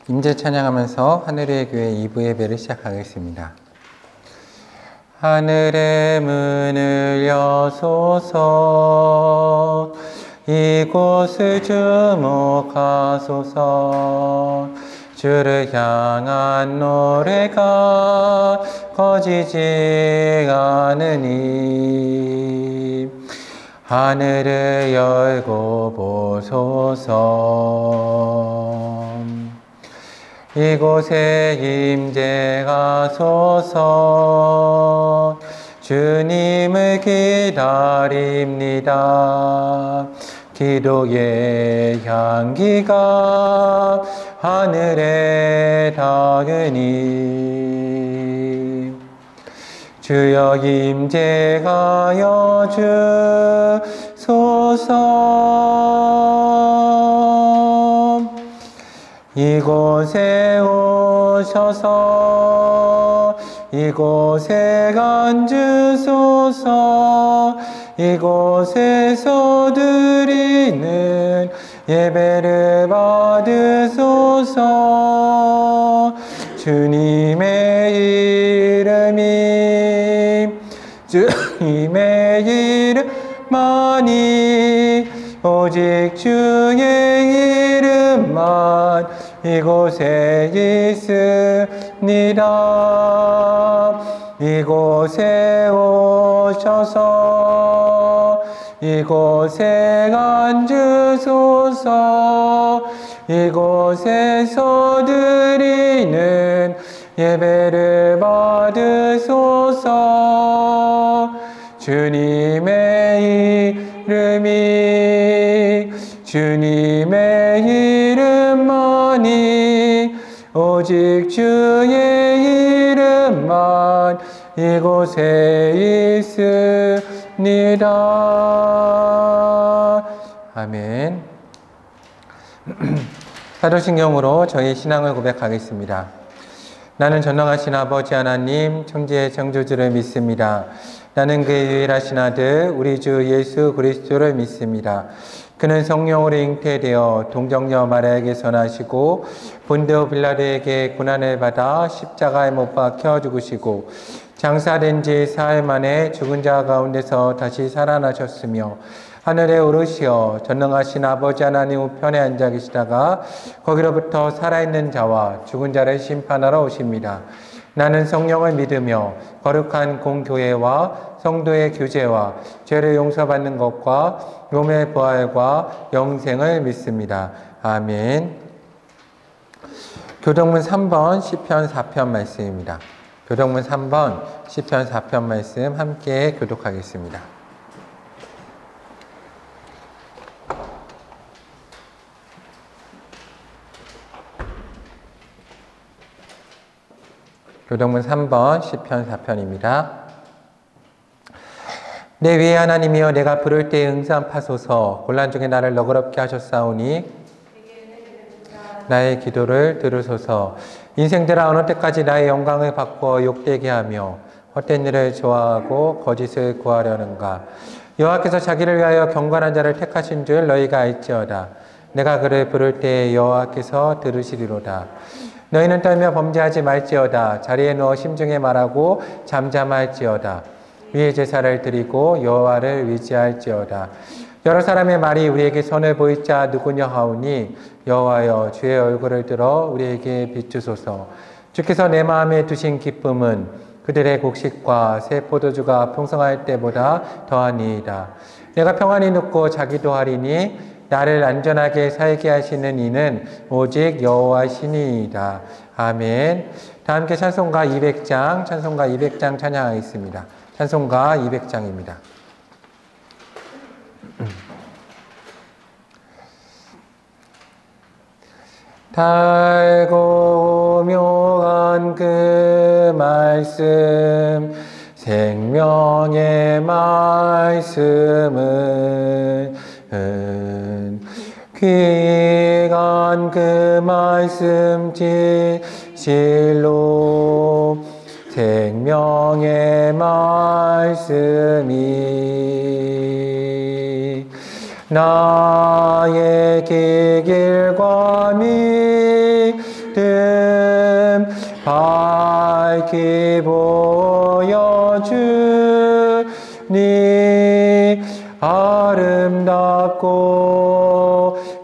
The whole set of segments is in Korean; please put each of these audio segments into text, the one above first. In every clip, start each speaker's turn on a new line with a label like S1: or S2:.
S1: 임재 찬양하면서 하늘의 교회 2부 예배를 시작하겠습니다. 하늘의 문을 여소서, 이곳을 주목하소서. 주를 향한 노래가 꺼지지 않으니 하늘을 열고 보소서. 이곳에 임재하소서. 주님을 기다립니다. 기도의 향기가 하늘에 닿으니 주여 임재하여 주소서. 이곳에 오셔서 이곳에 앉으소서. 이곳에서 드리는 예배를 받으소서. 주님의 이름만이 오직 주의 이름만 이곳에 있습니다. 이곳에 오셔서 이곳에 앉으소서. 이곳에서 드리는 예배를 받으소서. 주님의 이름만이 오직 주의 이름만 이곳에 있습니다. 아멘. 사도신경으로 저희 신앙을 고백하겠습니다. 나는 전능하신 아버지 하나님 천지의 창조주를 믿습니다. 나는 그의 유일하신 아들 우리 주 예수 그리스도를 믿습니다. 그는 성령으로 잉태되어 동정녀 마리아에게서 나시고 본디오 빌라도에게 고난을 받아 십자가에 못 박혀 죽으시고 장사된 지 사흘 만에 죽은 자 가운데서 다시 살아나셨으며 하늘에 오르시어 전능하신 아버지 하나님 우편에 앉아 계시다가 거기로부터 살아있는 자와 죽은 자를 심판하러 오십니다. 나는 성령을 믿으며 거룩한 공교회와 성도의 교제와 죄를 용서받는 것과 몸의 부활과 영생을 믿습니다. 아멘. 교동문 3번 시편 4편 말씀입니다. 교동문 3번 시편 4편 말씀 함께 교독하겠습니다. 교동문 3번 시편 4편입니다. 내 위에 하나님이여 내가 부를 때 응답하소서. 곤란 중에 나를 너그럽게 하셨사오니 나의 기도를 들으소서. 인생들아 어느 때까지 나의 영광을 바꾸어 욕되게 하며 헛된 일을 좋아하고 거짓을 구하려는가. 여호와께서 자기를 위하여 경건한 자를 택하신 줄 너희가 알지어다. 내가 그를 부를 때 여호와께서 들으시리로다. 너희는 떨며 범죄하지 말지어다. 자리에 누워 심중에 말하고 잠잠할지어다. 위에 제사를 드리고 여호와를 위지할지어다. 여러 사람의 말이 우리에게 선을 보일 자 누구냐 하오니 여호와여 주의 얼굴을 들어 우리에게 비추소서. 주께서 내 마음에 두신 기쁨은 그들의 곡식과 새 포도주가 풍성할 때보다 더하니이다. 내가 평안히 눕고 자기도 하리니 나를 안전하게 살게 하시는 이는 오직 여호와시니이다. 아멘. 다 함께 찬송가 200장 찬양하겠습니다. 찬송가 200장입니다. 달고 묘한 그 말씀 생명의 말씀은 귀한 그 말씀 진실로 생명의 말씀이 나의 길과 믿음 밝히 보여주니 아름답고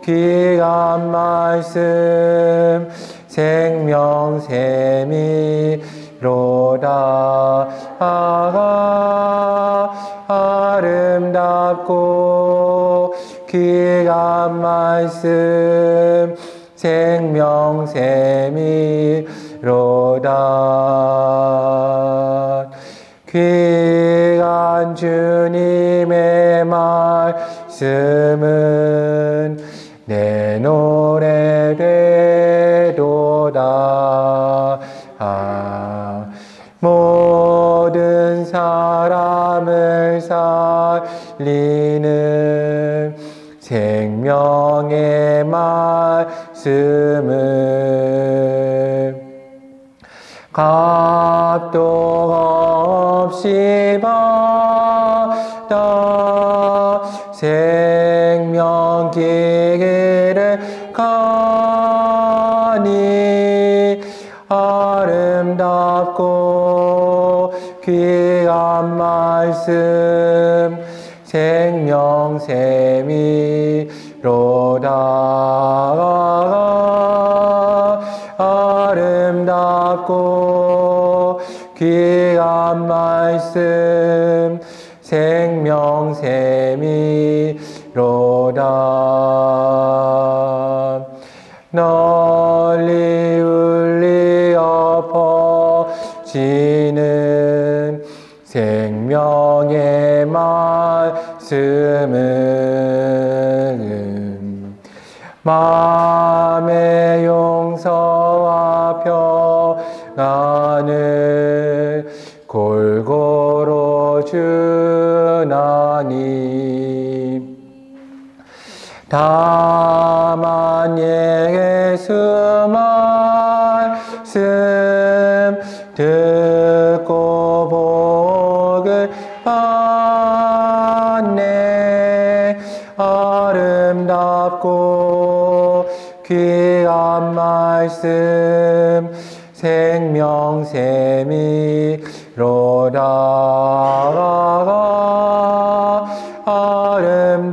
S1: 귀한 말씀 생명샘이로다. 아름답고 귀한 말씀 생명샘이로다. 귀한 주님의 말씀은 내 노래 되도다. 모든 사람을 살리는 생명의 말씀을 값도 없이 받아 생명 길을 가니 아름답고 귀한 말씀 생명샘이로다. 아름답고 귀한 말씀 생명샘이로다. 널리 울리어 퍼지는 생명의 말씀은 마음의 용서와 평안을 골고루 주나니 다만 예수 말씀 듣고 복을 받네. 아름답고 귀한 말씀 생명샘이로다.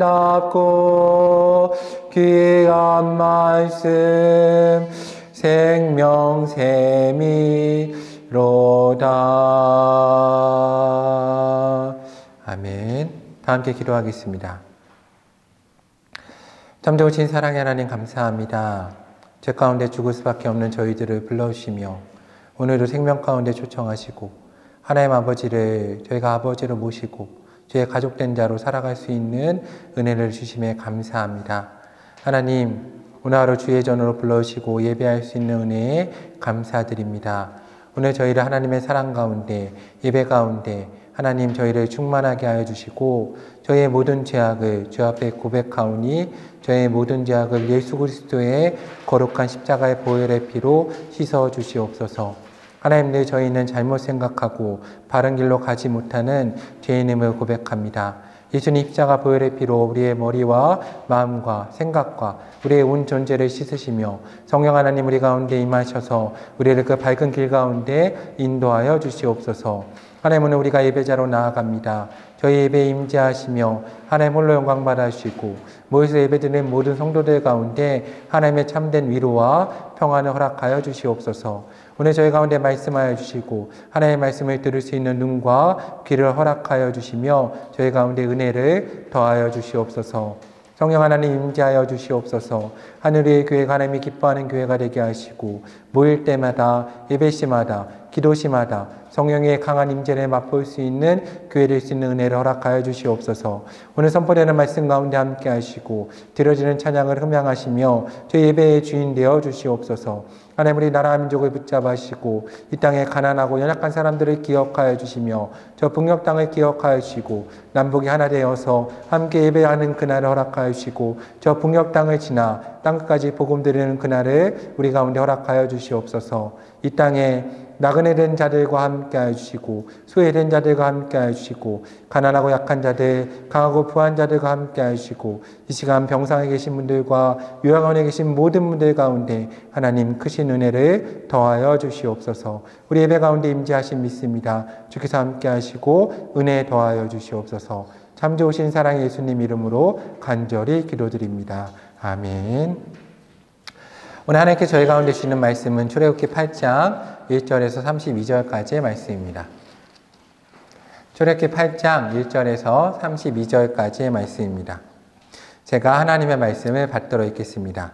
S1: 아름답고 귀한 말씀 생명샘이로다. 아멘. 다 함께 기도하겠습니다. 참 좋으신 사랑의 하나님 감사합니다. 죄 가운데 죽을 수밖에 없는 저희들을 불러주시며 오늘도 생명 가운데 초청하시고 하나님 아버지를 저희가 아버지로 모시고 주의 가족된 자로 살아갈 수 있는 은혜를 주심에 감사합니다. 하나님, 오늘 하루 주의 전으로 불러주시고 예배할 수 있는 은혜에 감사드립니다. 오늘 저희를 하나님의 사랑 가운데 예배 가운데 하나님 저희를 충만하게 하여 주시고 저희의 모든 죄악을 주 앞에 고백하오니 저희의 모든 죄악을 예수 그리스도의 거룩한 십자가의 보혈의 피로 씻어 주시옵소서. 하나님, 늘 저희는 잘못 생각하고 바른 길로 가지 못하는 죄인임을 고백합니다. 예수님 십자가 보혈의 피로 우리의 머리와 마음과 생각과 우리의 온 존재를 씻으시며 성령 하나님 우리 가운데 임하셔서 우리를 그 밝은 길 가운데 인도하여 주시옵소서. 하나님, 오늘 우리가 예배자로 나아갑니다. 저희 예배에 임재하시며 하나님 홀로 영광 받아주시고 모여서 예배드리는 모든 성도들 가운데 하나님의 참된 위로와 평안을 허락하여 주시옵소서. 오늘 저희 가운데 말씀하여 주시고 하나님의 말씀을 들을 수 있는 눈과 귀를 허락하여 주시며 저희 가운데 은혜를 더하여 주시옵소서. 성령 하나님 임재하여 주시옵소서. 하늘의 교회가 하나님이 기뻐하는 교회가 되게 하시고 모일 때마다 예배 시마다 기도 시마다 성령의 강한 임재를 맛볼 수 있는 교회 될 수 있는 은혜를 허락하여 주시옵소서. 오늘 선포되는 말씀 가운데 함께 하시고 드려지는 찬양을 흠양하시며 저희 예배의 주인 되어 주시옵소서. 하나님, 우리 나라 민족을 붙잡으시고 이 땅에 가난하고 연약한 사람들을 기억하여 주시며 저 북녘 땅을 기억하여 주시고 남북이 하나 되어서 함께 예배하는 그날을 허락하여 주시고 저 북녘 땅을 지나 땅끝까지 복음 드리는 그날을 우리 가운데 허락하여 주시옵소서. 이 땅에 나그네된 자들과 함께하여 주시고 소외된 자들과 함께하여 주시고 가난하고 약한 자들, 강하고 부한 자들과 함께하여 주시고 이 시간 병상에 계신 분들과 요양원에 계신 모든 분들 가운데 하나님 크신 은혜를 더하여 주시옵소서. 우리 예배 가운데 임재하신 믿습니다. 주께서 함께하시고 은혜 더하여 주시옵소서. 참 좋으신 사랑의 예수님 이름으로 간절히 기도드립니다. 아멘. 오늘 하나님께 저희 가운데 주시는 말씀은 출애굽기 8장 1절에서 32절까지의 말씀입니다. 출애굽기 8장 1절에서 32절까지의 말씀입니다. 제가 하나님의 말씀을 받들어 읽겠습니다.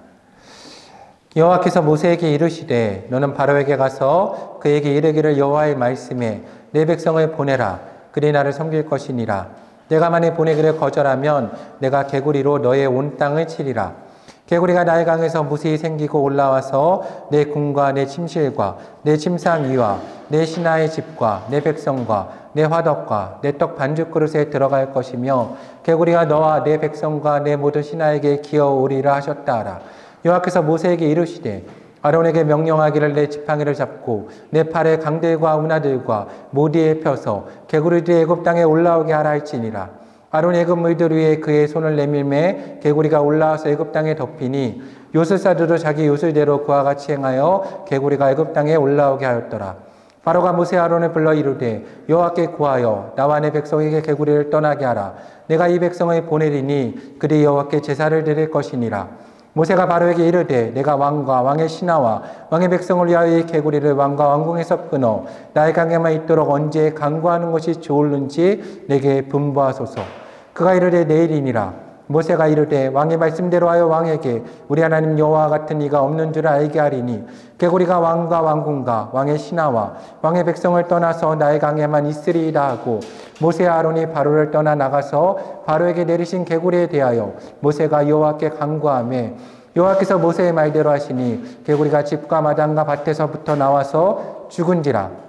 S1: 여호와께서 모세에게 이르시되 너는 바로에게 가서 그에게 이르기를 여호와의 말씀에 내 백성을 보내라. 그리 나를 섬길 것이니라. 내가 만일 보내기를 거절하면 내가 개구리로 너의 온 땅을 치리라. 개구리가 나일 강에서 무수히 생기고 올라와서 내 궁과 내 침실과 내 침상 위와 내 신하의 집과 내 백성과 내 화덕과 내 떡 반죽 그릇에 들어갈 것이며 개구리가 너와 내 백성과 내 모든 신하에게 기어오리라 하셨다 하라. 여호와께서 모세에게 이르시되 아론에게 명령하기를 내 지팡이를 잡고 내 팔에 강들과 운하들과 모디에 펴서 개구리들이 애굽 땅에 올라오게 하라 할지니라. 아론이 애굽 물들 위에 그의 손을 내밀매 개구리가 올라와서 애굽 땅에 덮이니 요술사들도 자기 요술대로 그와 같이 행하여 개구리가 애굽 땅에 올라오게 하였더라. 바로가 모세 아론을 불러 이르되 여호와께 구하여 나와 내 백성에게 개구리를 떠나게 하라. 내가 이 백성을 보내리니 그들이 여호와께 제사를 드릴 것이니라. 모세가 바로에게 이르되 내가 왕과 왕의 신하와 왕의 백성을 위하여 이 개구리를 왕과 왕궁에서 끊어 나의 강에만 있도록 언제 강구하는 것이 좋을는지 내게 분부하소서. 그가 이르되 내일이니라. 모세가 이르되 왕의 말씀대로 하여 왕에게 우리 하나님 여호와 같은 이가 없는 줄 알게 하리니 개구리가 왕과 왕궁과 왕의 신하와 왕의 백성을 떠나서 나의 강에만 있으리이다 하고 모세와 아론이 바로를 떠나 나가서 바로에게 내리신 개구리에 대하여 모세가 여호와께 간구하매 여호와께서 모세의 말대로 하시니 개구리가 집과 마당과 밭에서부터 나와서 죽은지라.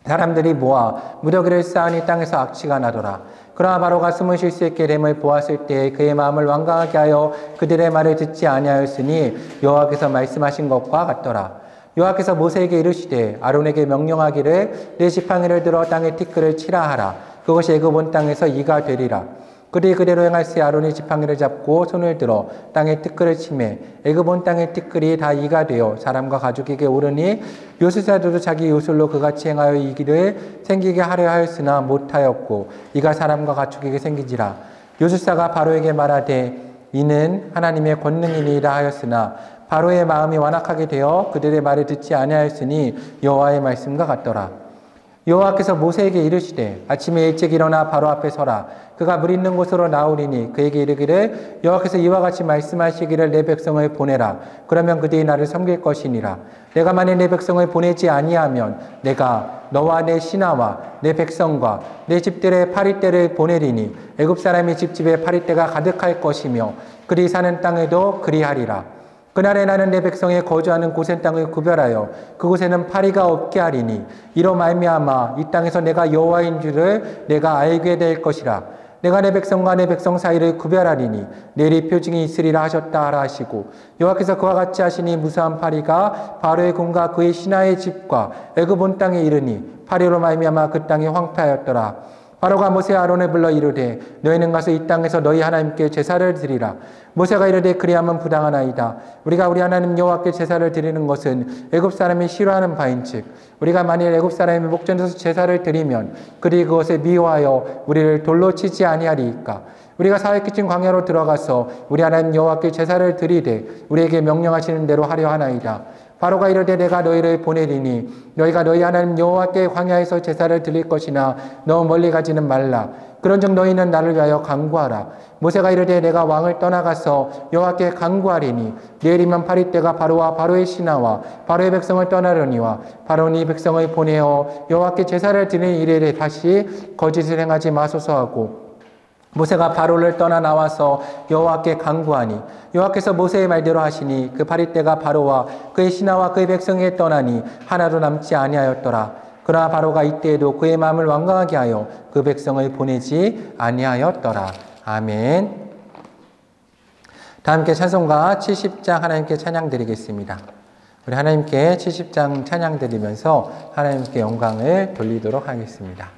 S1: 사람들이 모아 무더기를 쌓으니 땅에서 악취가 나더라. 그러나 바로가 숨을 쉴 수 있게 됨을 보았을 때 그의 마음을 완강하게 하여 그들의 말을 듣지 아니하였으니 여호와께서 말씀하신 것과 같더라. 여호와께서 모세에게 이르시되 아론에게 명령하기를 내 지팡이를 들어 땅에 티끌을 치라 하라. 그것이 애굽 온 땅에서 이가 되리라. 그들이 그대로 행할세 아론이 지팡이를 잡고 손을 들어 땅에 티끌을 치매 애굽 온 땅의 티끌이 다 이가 되어 사람과 가축에게 오르니 요술사들도 자기 요술로 그같이 행하여 이기를 생기게 하려 하였으나 못하였고 이가 사람과 가축에게 생기지라. 요술사가 바로에게 말하되 이는 하나님의 권능이니이다 하였으나 바로의 마음이 완악하게 되어 그들의 말을 듣지 아니하였으니 여호와의 말씀과 같더라. 여호와께서 모세에게 이르시되 아침에 일찍 일어나 바로 앞에 서라. 그가 물 있는 곳으로 나오리니 그에게 이르기를 여호와께서 이와 같이 말씀하시기를 내 백성을 보내라. 그러면 그들이 나를 섬길 것이니라. 내가 만일 내 백성을 보내지 아니하면 내가 너와 내 신하와 내 백성과 내 집들의 파리떼를 보내리니 애굽 사람의 집집에 파리떼가 가득할 것이며 그리 사는 땅에도 그리하리라. 그날에 나는 내 백성의 거주하는 곳의 땅을 구별하여 그곳에는 파리가 없게 하리니 이로 말미암아 이 땅에서 내가 여호와인 줄을 내가 알게 될 것이라. 내가 내 백성과 내 백성 사이를 구별하리니 내일이 표징이 있으리라 하셨다 하라 하시고 여호와께서 그와 같이 하시니 무수한 파리가 바로의 궁과 그의 신하의 집과 애굽 온 땅에 이르니 파리로 말미암아 그 땅이 황폐하였더라. 바로가 모세와 아론을 불러 이르되 너희는 가서 이 땅에서 너희 하나님께 제사를 드리라. 모세가 이르되 그리하면 부당하나이다. 우리가 우리 하나님 여호와께 제사를 드리는 것은 애굽 사람이 싫어하는 바인즉 우리가 만일 애굽 사람의 목전에서 제사를 드리면 그들이 그것에 미워하여 우리를 돌로 치지 아니하리이까. 우리가 사역기친 광야로 들어가서 우리 하나님 여호와께 제사를 드리되 우리에게 명령하시는 대로 하려 하나이다. 바로가 이르되 내가 너희를 보내리니 너희가 너희 하나님 여호와께 광야에서 제사를 드릴 것이나 너무 멀리 가지는 말라. 그런즉 너희는 나를 위하여 간구하라. 모세가 이르되 내가 왕을 떠나가서 여호와께 간구하리니 내일이면 파리떼가 바로와 바로의 신하와 바로의 백성을 떠나려니와 바로니 백성을 보내어 여호와께 제사를 드리는 일에 다시 거짓을 행하지 마소서 하고 모세가 바로를 떠나 나와서 여호와께 간구하니 여호와께서 모세의 말대로 하시니 그 파리떼가 바로와 그의 신하와 그의 백성에게 떠나니 하나도 남지 아니하였더라. 그러나 바로가 이때에도 그의 마음을 완강하게 하여 그 백성을 보내지 아니하였더라. 아멘. 다 함께 찬송가 70장 하나님께 찬양 드리겠습니다. 우리 하나님께 70장 찬양 드리면서 하나님께 영광을 돌리도록 하겠습니다.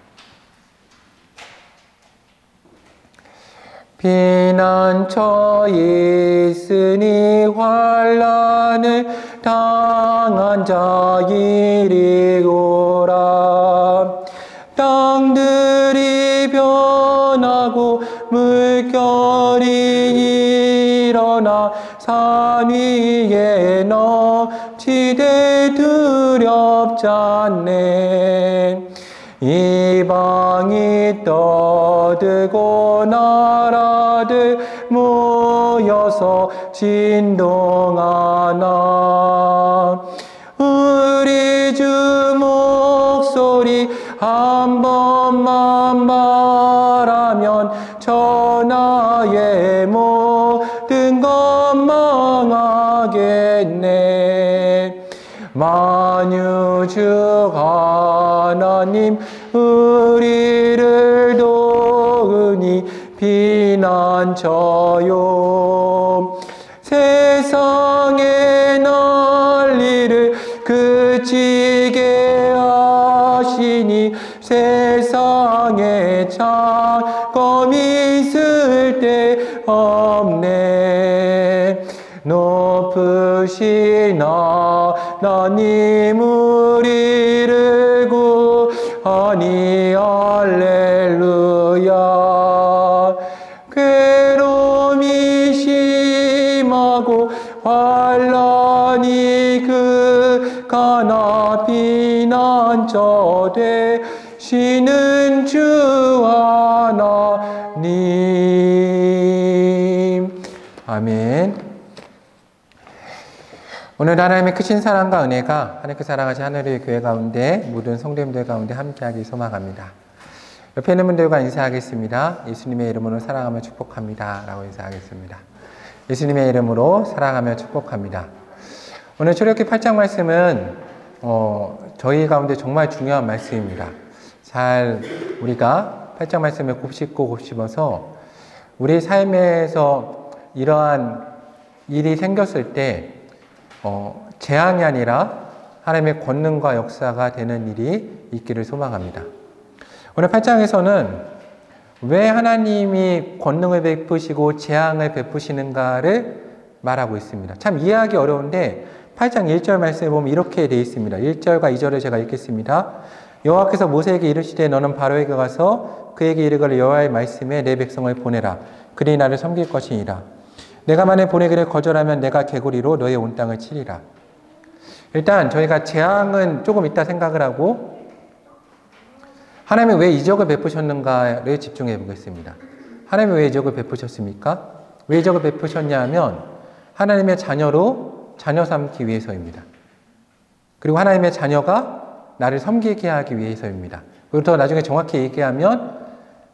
S1: 피난처 있으니 환난을 당한 자 이리 오라. 땅들이 변하고 물결이 일어나 산 위에 넘치되 두렵지 않네. 이방이 떠들고 나라들 모여서 진동하나. 우리 주 목소리 한 번만 말하면 천하의 모든 것 망하겠네. 만유주 하나님 우리를 도우니 피난처요. 세상의 난리를 그치게 하시니 세상에 잠깐 있을 데 없네. 높으신 하나님 우리를 구하니 할렐루야. 괴로움이 심하고 환난이 극하나 피난처 되시는 주 하나님. 아멘. 오늘 하나님의 크신 사랑과 은혜가 하나님께 사랑하신 하늘의 교회 가운데 모든 성도님들 가운데 함께하기 소망합니다. 옆에 있는 분들과 인사하겠습니다. 예수님의 이름으로 사랑하며 축복합니다 라고 인사하겠습니다. 예수님의 이름으로 사랑하며 축복합니다. 오늘 출애굽기 8장 말씀은 저희 가운데 정말 중요한 말씀입니다. 잘 우리가 8장 말씀을 곱씹고 곱씹어서 우리 삶에서 이러한 일이 생겼을 때 재앙이 아니라 하나님의 권능과 역사가 되는 일이 있기를 소망합니다. 오늘 8장에서는 왜 하나님이 권능을 베푸시고 재앙을 베푸시는가를 말하고 있습니다. 참 이해하기 어려운데 8장 1절 말씀에 보면 이렇게 되어 있습니다. 1절과 2절을 제가 읽겠습니다. 여호와께서 모세에게 이르시되 너는 바로에게 가서 그에게 이르기를 여호와의 말씀에 내 백성을 보내라. 그들이 나를 섬길 것이니라. 내가 만일 보내기를 거절하면 내가 개구리로 너의 온 땅을 치리라. 일단 저희가 재앙은 조금 이따 생각을 하고 하나님이 왜 이적을 베푸셨는가를 집중해 보겠습니다. 하나님이 왜 이적을 베푸셨습니까? 왜 이적을 베푸셨냐 하면 하나님의 자녀로 자녀 삼기 위해서입니다. 그리고 하나님의 자녀가 나를 섬기게 하기 위해서입니다. 그리고 더 나중에 정확히 얘기하면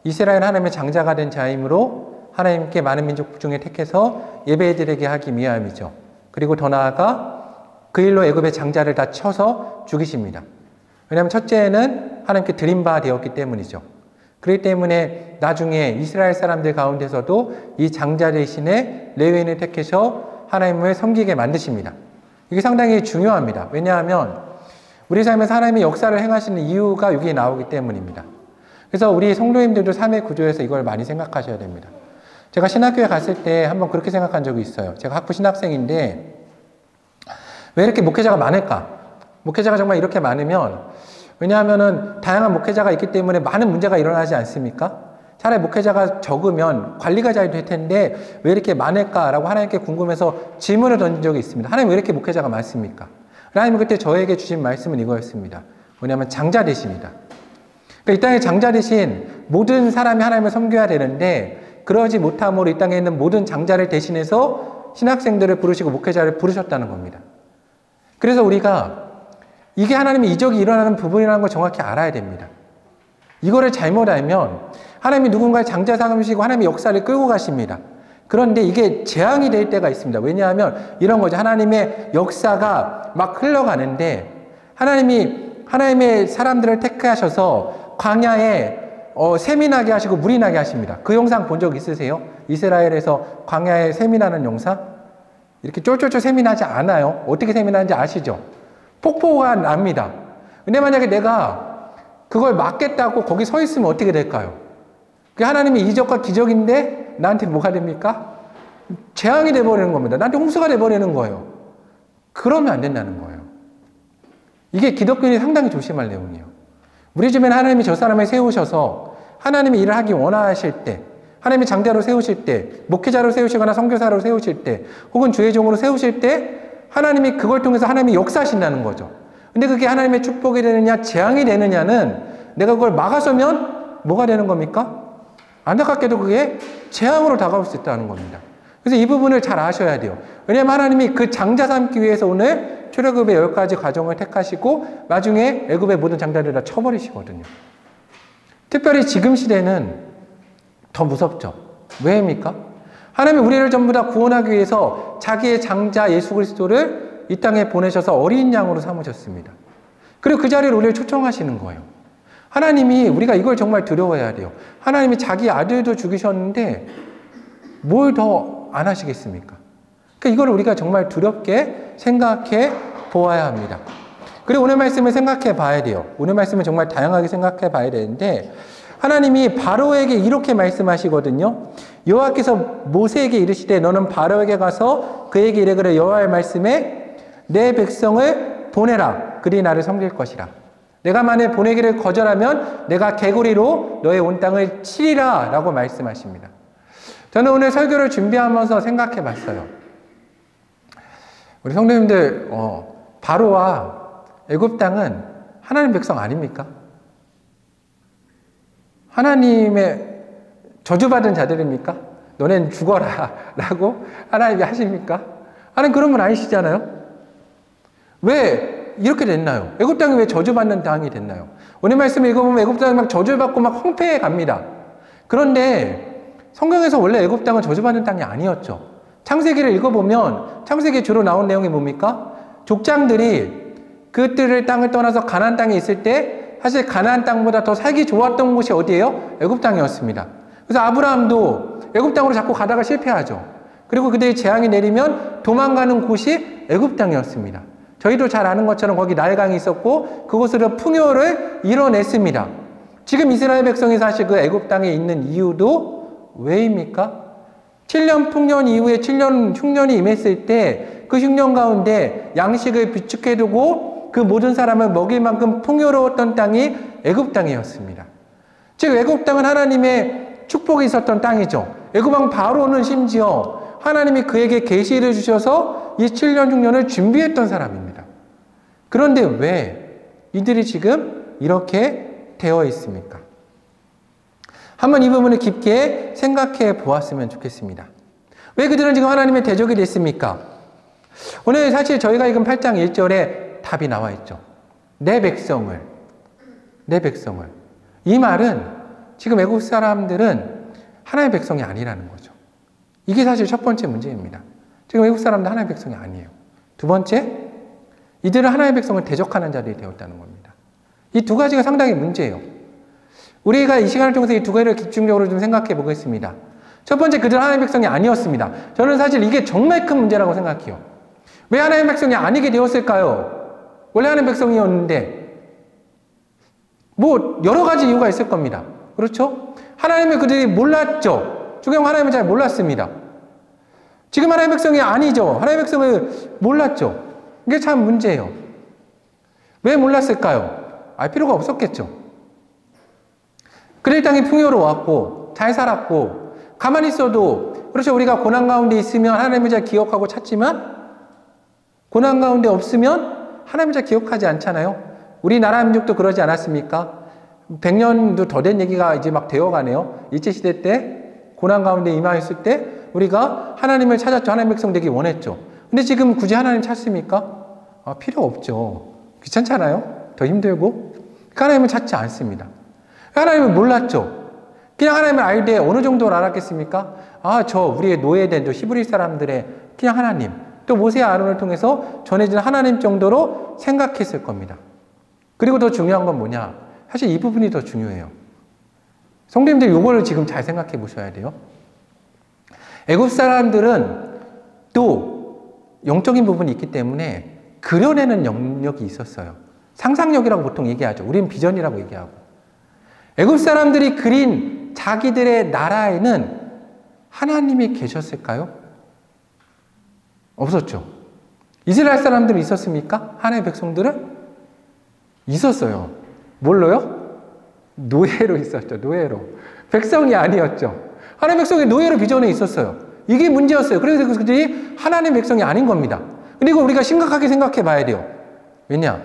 S1: 이스라엘 하나님의 장자가 된 자이므로 하나님께 많은 민족 중에 택해서 예배드리게 하기 위함이죠. 그리고 더 나아가 그 일로 애굽의 장자를 다 쳐서 죽이십니다. 왜냐하면 첫째는 하나님께 드린 바 되었기 때문이죠. 그렇기 때문에 나중에 이스라엘 사람들 가운데서도 이 장자 대신에 레위인을 택해서 하나님을 섬기게 만드십니다. 이게 상당히 중요합니다. 왜냐하면 우리 삶에서 하나님의 역사를 행하시는 이유가 여기에 나오기 때문입니다. 그래서 우리 성도님들도 삶의 구조에서 이걸 많이 생각하셔야 됩니다. 제가 신학교에 갔을 때 한번 그렇게 생각한 적이 있어요. 제가 학부 신학생인데 왜 이렇게 목회자가 많을까? 목회자가 정말 이렇게 많으면 왜냐하면은 다양한 목회자가 있기 때문에 많은 문제가 일어나지 않습니까? 차라리 목회자가 적으면 관리가 잘 될 텐데 왜 이렇게 많을까라고 하나님께 궁금해서 질문을 던진 적이 있습니다. 하나님 왜 이렇게 목회자가 많습니까? 하나님은 그때 저에게 주신 말씀은 이거였습니다. 뭐냐면 장자 대신이다. 그러니까 이 땅의 장자 대신 모든 사람이 하나님을 섬겨야 되는데 그러지 못함으로 이 땅에 있는 모든 장자를 대신해서 신학생들을 부르시고 목회자를 부르셨다는 겁니다. 그래서 우리가 이게 하나님의 이적이 일어나는 부분이라는 걸 정확히 알아야 됩니다. 이거를 잘못 알면 하나님이 누군가를 장자 삼으시고 하나님의 역사를 끌고 가십니다. 그런데 이게 재앙이 될 때가 있습니다. 왜냐하면 이런 거죠. 하나님의 역사가 막 흘러가는데 하나님이 하나님의 사람들을 택하셔서 광야에 샘이 나게 하시고 물이 나게 하십니다. 그 영상 본 적 있으세요? 이스라엘에서 광야에 샘이 나는 영상? 이렇게 쫄쫄쫄 샘이 나지 않아요. 어떻게 샘이 나는지 아시죠? 폭포가 납니다. 근데 만약에 내가 그걸 막겠다고 거기 서 있으면 어떻게 될까요? 그게 하나님의 이적과 기적인데 나한테 뭐가 됩니까? 재앙이 돼버리는 겁니다. 나한테 홍수가 돼버리는 거예요. 그러면 안 된다는 거예요. 이게 기독교인이 상당히 조심할 내용이에요. 우리 주변에 하나님이 저 사람을 세우셔서 하나님이 일을 하기 원하실 때, 하나님이 장자로 세우실 때, 목회자로 세우시거나 선교사로 세우실 때, 혹은 주의 종으로 세우실 때 하나님이 그걸 통해서 하나님이 역사하신다는 거죠. 근데 그게 하나님의 축복이 되느냐 재앙이 되느냐는 내가 그걸 막아서면 뭐가 되는 겁니까? 안타깝게도 그게 재앙으로 다가올 수 있다는 겁니다. 그래서 이 부분을 잘 아셔야 돼요. 왜냐하면 하나님이 그 장자 삼기 위해서 오늘 출애굽의 10가지 과정을 택하시고 나중에 애굽의 모든 장자들을 다 쳐버리시거든요. 특별히 지금 시대는 더 무섭죠. 왜입니까? 하나님이 우리를 전부 다 구원하기 위해서 자기의 장자 예수 그리스도를 이 땅에 보내셔서 어린 양으로 삼으셨습니다. 그리고 그 자리를 우리를 초청하시는 거예요. 하나님이 우리가 이걸 정말 두려워해야 돼요. 하나님이 자기 아들도 죽이셨는데 뭘 더 안 하시겠습니까? 그러니까 이걸 우리가 정말 두렵게 생각해 보아야 합니다. 그리고 오늘 말씀을 생각해 봐야 돼요. 오늘 말씀을 정말 다양하게 생각해 봐야 되는데 하나님이 바로에게 이렇게 말씀하시거든요. 여호와께서 모세에게 이르시되 너는 바로에게 가서 그에게 이르기를 여호와의 말씀에 내 백성을 보내라. 그리 나를 섬길 것이라. 내가 만일 보내기를 거절하면 내가 개구리로 너의 온 땅을 치리라 라고 말씀하십니다. 저는 오늘 설교를 준비하면서 생각해 봤어요. 우리 성도님들 바로와 애굽 땅은 하나님 백성 아닙니까? 하나님의 저주받은 자들입니까? 너넨 죽어라 라고 하나님이 하십니까? 하나님 그런 분 아니시잖아요? 왜 이렇게 됐나요? 애굽 땅이 왜 저주받는 땅이 됐나요? 오늘 말씀 읽어보면 애굽 땅이 막 저주받고 막 황폐해 갑니다. 그런데 성경에서 원래 애굽 땅은 저주받는 땅이 아니었죠. 창세기를 읽어보면 창세기에 주로 나온 내용이 뭡니까? 족장들이 그들의 땅을 떠나서 가나안 땅에 있을 때 사실 가나안 땅보다 더 살기 좋았던 곳이 어디예요? 애굽 땅이었습니다. 그래서 아브라함도 애굽 땅으로 자꾸 가다가 실패하죠. 그리고 그들이 재앙이 내리면 도망가는 곳이 애굽 땅이었습니다. 저희도 잘 아는 것처럼 거기 나일강이 있었고 그곳으로 풍요를 이뤄냈습니다. 지금 이스라엘 백성이 사실 그 애굽 땅에 있는 이유도 왜입니까? 7년 풍년 이후에 7년 흉년이 임했을 때 그 흉년 가운데 양식을 비축해두고 그 모든 사람을 먹일 만큼 풍요로웠던 땅이 애굽 땅이었습니다. 즉 애굽 땅은 하나님의 축복이 있었던 땅이죠. 애굽 왕 바로는 심지어 하나님이 그에게 계시를 주셔서 이 7년 흉년을 준비했던 사람입니다. 그런데 왜 이들이 지금 이렇게 되어 있습니까? 한번 이 부분을 깊게 생각해 보았으면 좋겠습니다. 왜 그들은 지금 하나님의 대적이 됐습니까? 오늘 사실 저희가 읽은 8장 1절에 답이 나와 있죠. 내 백성을. 이 말은 지금 애국 사람들은 하나님의 백성이 아니라는 거죠. 이게 사실 첫 번째 문제입니다. 지금 애국 사람들 하나님의 백성이 아니에요. 두 번째, 이들은 하나님의 백성을 대적하는 자들이 되었다는 겁니다. 이 두 가지가 상당히 문제예요. 우리가 이 시간을 통해서 이 두 가지를 집중적으로 좀 생각해 보겠습니다. 첫 번째, 그들은 하나님의 백성이 아니었습니다. 저는 사실 이게 정말 큰 문제라고 생각해요. 왜 하나님의 백성이 아니게 되었을까요? 원래 하나님의 백성이었는데 뭐 여러 가지 이유가 있을 겁니다. 그렇죠? 하나님을 그들이 몰랐죠. 주경 하나님을 잘 몰랐습니다. 지금 하나님의 백성이 아니죠. 하나님의 백성을 몰랐죠. 이게 참 문제예요. 왜 몰랐을까요? 알 필요가 없었겠죠. 그들 땅이 풍요로웠고 잘 살았고 가만히 있어도 그렇죠. 우리가 고난 가운데 있으면 하나님을 잘 기억하고 찾지만 고난 가운데 없으면 하나님을 잘 기억하지 않잖아요. 우리나라 민족도 그러지 않았습니까? 100년도 더 된 얘기가 이제 막 되어가네요. 일제시대 때 고난 가운데 임하였을 때 우리가 하나님을 찾았죠. 하나님의 백성 되기 원했죠. 근데 지금 굳이 하나님 찾습니까? 필요 없죠. 귀찮잖아요. 더 힘들고. 하나님을 찾지 않습니다. 하나님을 몰랐죠. 그냥 하나님을 알 때 어느 정도를 알았겠습니까? 우리의 노예된 히브리 사람들의 그냥 하나님, 또 모세와 아론을 통해서 전해진 하나님 정도로 생각했을 겁니다. 그리고 더 중요한 건 뭐냐? 사실 이 부분이 더 중요해요. 성도님들 이거를 지금 잘 생각해 보셔야 돼요. 애굽 사람들은 또 영적인 부분이 있기 때문에 그려내는 영역이 있었어요. 상상력이라고 보통 얘기하죠. 우리는 비전이라고 얘기하고. 애굽 사람들이 그린 자기들의 나라에는 하나님이 계셨을까요? 없었죠. 이스라엘 사람들은 있었습니까? 하나님의 백성들은? 있었어요. 뭘로요? 노예로 있었죠. 노예로. 백성이 아니었죠. 하나님의 백성이 노예로 비전에 있었어요. 이게 문제였어요. 그래서 그들이 하나님의 백성이 아닌 겁니다. 그리고 우리가 심각하게 생각해 봐야 돼요. 왜냐?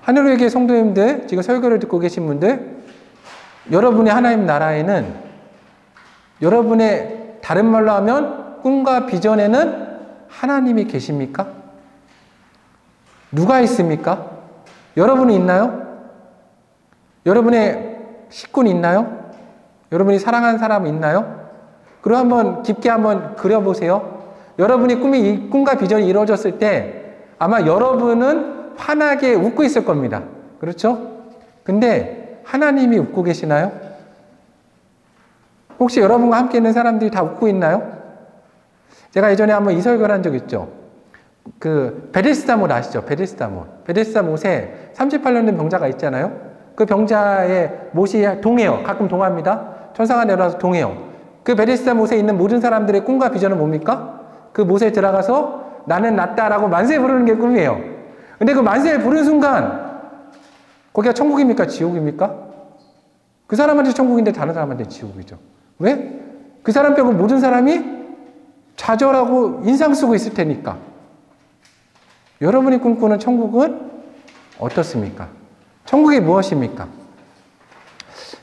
S1: 하늘의 성도님들, 지금 설교를 듣고 계신 분들, 여러분의 하나님 나라에는, 여러분의 다른 말로 하면 꿈과 비전에는 하나님이 계십니까? 누가 있습니까? 여러분이 있나요? 여러분의 식구는 있나요? 여러분이 사랑하는 사람 있나요? 그리고 한번 깊게 한번 그려보세요. 여러분이 꿈과 비전이 이루어졌을 때 아마 여러분은 환하게 웃고 있을 겁니다. 그렇죠? 근데 하나님이 웃고 계시나요? 혹시 여러분과 함께 있는 사람들이 다 웃고 있나요? 제가 예전에 한번 이 설교를 한 적 있죠. 그 베데스다 못 아시죠? 베데스다 못. 베데스다 못에 38년 된 병자가 있잖아요. 그 병자의 못이 동해요. 가끔 동합니다. 천사가 내려와서 동해요. 그 베데스다 못에 있는 모든 사람들의 꿈과 비전은 뭡니까? 그 못에 들어가서 나는 낫다라고 만세 부르는 게 꿈이에요. 근데 그 만세를 부르는 순간 거기가 천국입니까? 지옥입니까? 그 사람한테 천국인데 다른 사람한테 지옥이죠. 왜? 그 사람 빼고 모든 사람이 좌절하고 인상 쓰고 있을 테니까. 여러분이 꿈꾸는 천국은 어떻습니까? 천국이 무엇입니까?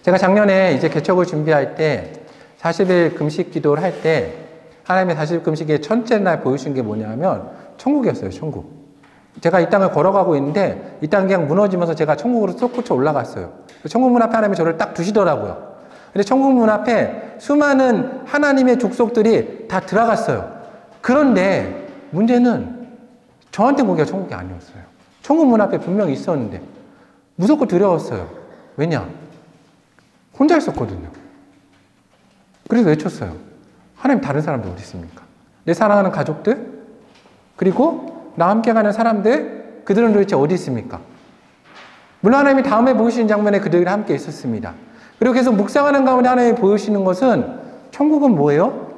S1: 제가 작년에 이제 개척을 준비할 때 40일 금식 기도를 할 때 하나님의 40일 금식의 첫째 날 보여주신 게 뭐냐면 천국이었어요. 천국. 제가 이 땅을 걸어가고 있는데 이 땅이 그냥 무너지면서 제가 천국으로 솟구쳐 올라갔어요. 천국 문 앞에 하나님이 저를 딱 두시더라고요. 근데 천국 문 앞에 수많은 하나님의 족속들이 다 들어갔어요. 그런데 문제는 저한테 거기가 천국이 아니었어요. 천국 문 앞에 분명히 있었는데 무섭고 두려웠어요. 왜냐? 혼자 있었거든요. 그래서 외쳤어요. 하나님 다른 사람들 어디 있습니까? 내 사랑하는 가족들? 그리고 나와 함께 가는 사람들? 그들은 도대체 어디 있습니까? 물론 하나님이 다음에 보여주신 장면에 그들이 함께 있었습니다. 그리고 계속 묵상하는 가운데 하나님이 보여주시는 것은 천국은 뭐예요?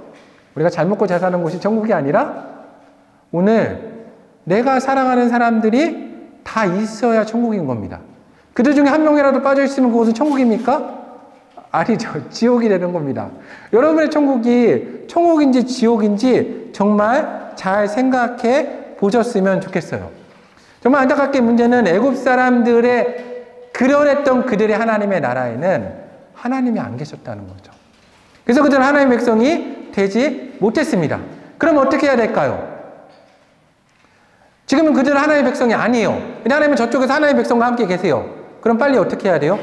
S1: 우리가 잘 먹고 잘 사는 곳이 천국이 아니라 오늘 내가 사랑하는 사람들이 다 있어야 천국인 겁니다. 그들 중에 한 명이라도 빠져있으면 그곳은 천국입니까? 아니죠. 지옥이 되는 겁니다. 여러분의 천국이 천국인지 지옥인지 정말 잘 생각해 보셨으면 좋겠어요. 정말 안타깝게 문제는 애굽 사람들의 그려냈던 그들의 하나님의 나라에는 하나님이 안 계셨다는 거죠. 그래서 그들은 하나님의 백성이 되지 못했습니다. 그럼 어떻게 해야 될까요? 지금은 그들은 하나님의 백성이 아니에요. 근데 하나님은 저쪽에서 하나님의 백성과 함께 계세요. 그럼 빨리 어떻게 해야 돼요?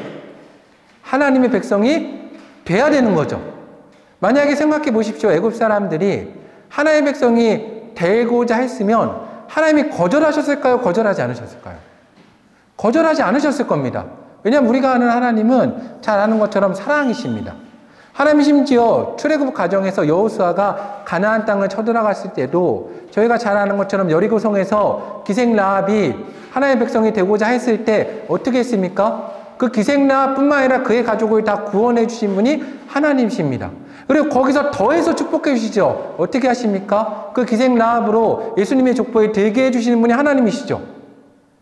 S1: 하나님의 백성이 돼야 되는 거죠. 만약에 생각해 보십시오. 애굽 사람들이 하나님의 백성이 되고자 했으면 하나님이 거절하셨을까요? 거절하지 않으셨을까요? 거절하지 않으셨을 겁니다. 왜냐하면 우리가 아는 하나님은 잘 아는 것처럼 사랑이십니다. 하나님이 심지어 출애굽 과정에서 여호수아가 가나안 땅을 쳐들어갔을 때도 저희가 잘 아는 것처럼 여리고성에서 기생 라합이 하나님의 백성이 되고자 했을 때 어떻게 했습니까? 그 기생 라합뿐만 아니라 그의 가족을 다 구원해 주신 분이 하나님이십니다. 그리고 거기서 더해서 축복해 주시죠. 어떻게 하십니까? 그 기생 라합으로 예수님의 족보에 들게 해주시는 분이 하나님이시죠.